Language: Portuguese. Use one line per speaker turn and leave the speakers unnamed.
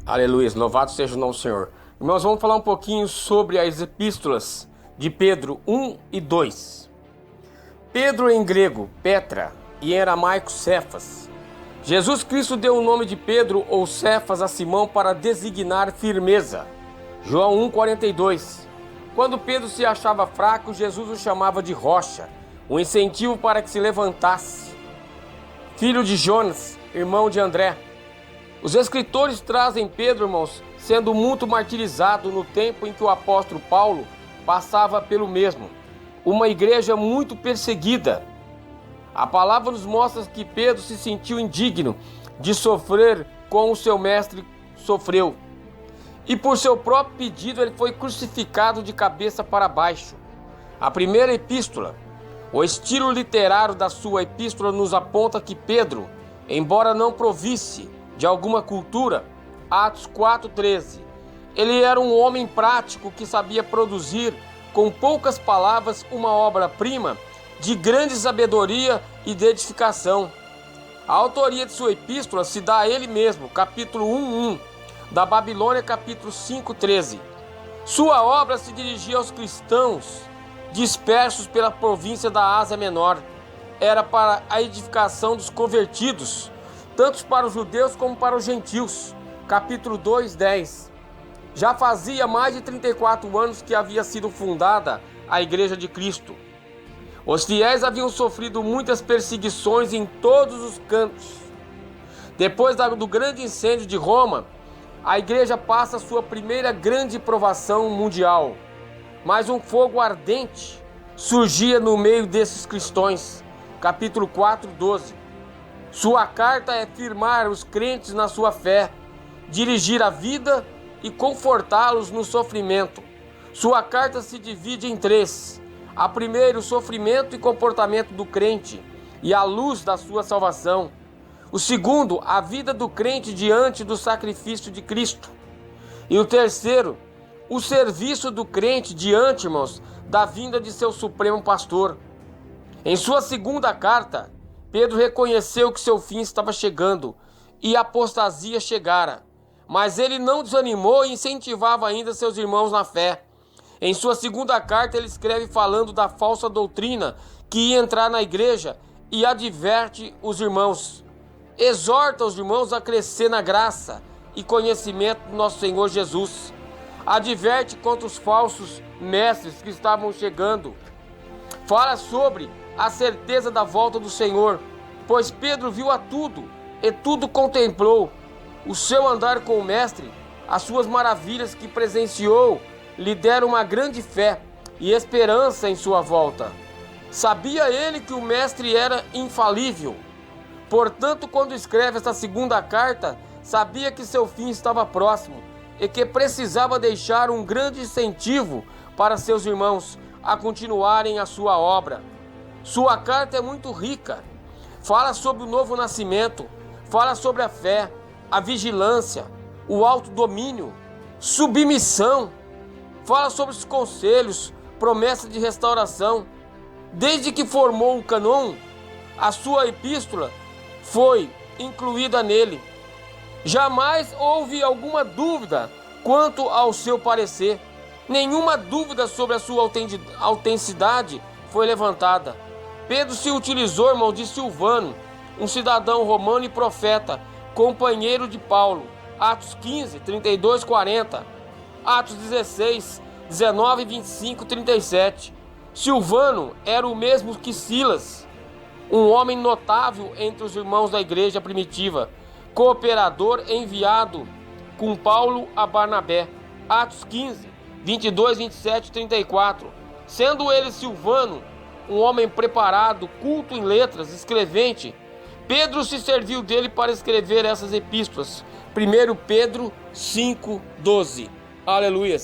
Aleluia, louvado seja o nosso Senhor. Irmãos, vamos falar um pouquinho sobre as epístolas de Pedro 1 e 2. Pedro em grego, Petra, e em aramaico, Cefas. Jesus Cristo deu o nome de Pedro ou Cefas a Simão para designar firmeza. João 1,42. Quando Pedro se achava fraco, Jesus o chamava de rocha, um incentivo para que se levantasse. Filho de Jonas, irmão de André. Os escritores trazem Pedro, irmãos, sendo muito martirizado no tempo em que o apóstolo Paulo passava pelo mesmo. Uma igreja muito perseguida. A palavra nos mostra que Pedro se sentiu indigno de sofrer como o seu mestre sofreu. E por seu próprio pedido ele foi crucificado de cabeça para baixo. A primeira epístola, o estilo literário da sua epístola nos aponta que Pedro, embora não provisse de alguma cultura, Atos 4,13. Ele era um homem prático que sabia produzir, com poucas palavras, uma obra-prima de grande sabedoria e de edificação. A autoria de sua epístola se dá a ele mesmo, capítulo 1:1, da Babilônia, capítulo 5:13. Sua obra se dirigia aos cristãos dispersos pela província da Ásia Menor. Era para a edificação dos convertidos, tanto para os judeus como para os gentios. Capítulo 2:10. Já fazia mais de 34 anos que havia sido fundada a Igreja de Cristo. Os fiéis haviam sofrido muitas perseguições em todos os cantos. Depois do grande incêndio de Roma, a igreja passa sua primeira grande provação mundial. Mas um fogo ardente surgia no meio desses cristãos. Capítulo 4:12. Sua carta é firmar os crentes na sua fé, dirigir a vida e confortá-los no sofrimento. Sua carta se divide em três. A primeira, o sofrimento e comportamento do crente e a luz da sua salvação. O segundo, a vida do crente diante do sacrifício de Cristo. E o terceiro, o serviço do crente diante, irmãos, da vinda de seu supremo pastor. Em sua segunda carta, Pedro reconheceu que seu fim estava chegando e a apostasia chegara, mas ele não desanimou e incentivava ainda seus irmãos na fé. Em sua segunda carta ele escreve falando da falsa doutrina que ia entrar na igreja e adverte os irmãos. Exorta os irmãos a crescer na graça e conhecimento do nosso Senhor Jesus. Adverte contra os falsos mestres que estavam chegando. Fala sobre a certeza da volta do Senhor, pois Pedro viu a tudo e tudo contemplou. O seu andar com o Mestre, as suas maravilhas que presenciou, lhe deram uma grande fé e esperança em sua volta. Sabia ele que o Mestre era infalível. Portanto, quando escreve esta segunda carta, sabia que seu fim estava próximo e que precisava deixar um grande incentivo para seus irmãos a continuarem a sua obra. Sua carta é muito rica. Fala sobre o novo nascimento, fala sobre a fé, a vigilância, o autodomínio, submissão. Fala sobre os conselhos, promessa de restauração. Desde que formou o cânon, a sua epístola foi incluída nele. Jamais houve alguma dúvida quanto ao seu parecer. Nenhuma dúvida sobre a sua autenticidade foi levantada. Pedro se utilizou, irmão, de Silvano, um cidadão romano e profeta, companheiro de Paulo. Atos 15, 32, 40. Atos 16, 19, 25, 37. Silvano era o mesmo que Silas, um homem notável entre os irmãos da igreja primitiva, cooperador enviado com Paulo a Barnabé. Atos 15, 22, 27 e 34. Sendo ele Silvano, um homem preparado, culto em letras, escrevente, Pedro se serviu dele para escrever essas epístolas. 1 Pedro 5:12. Aleluia.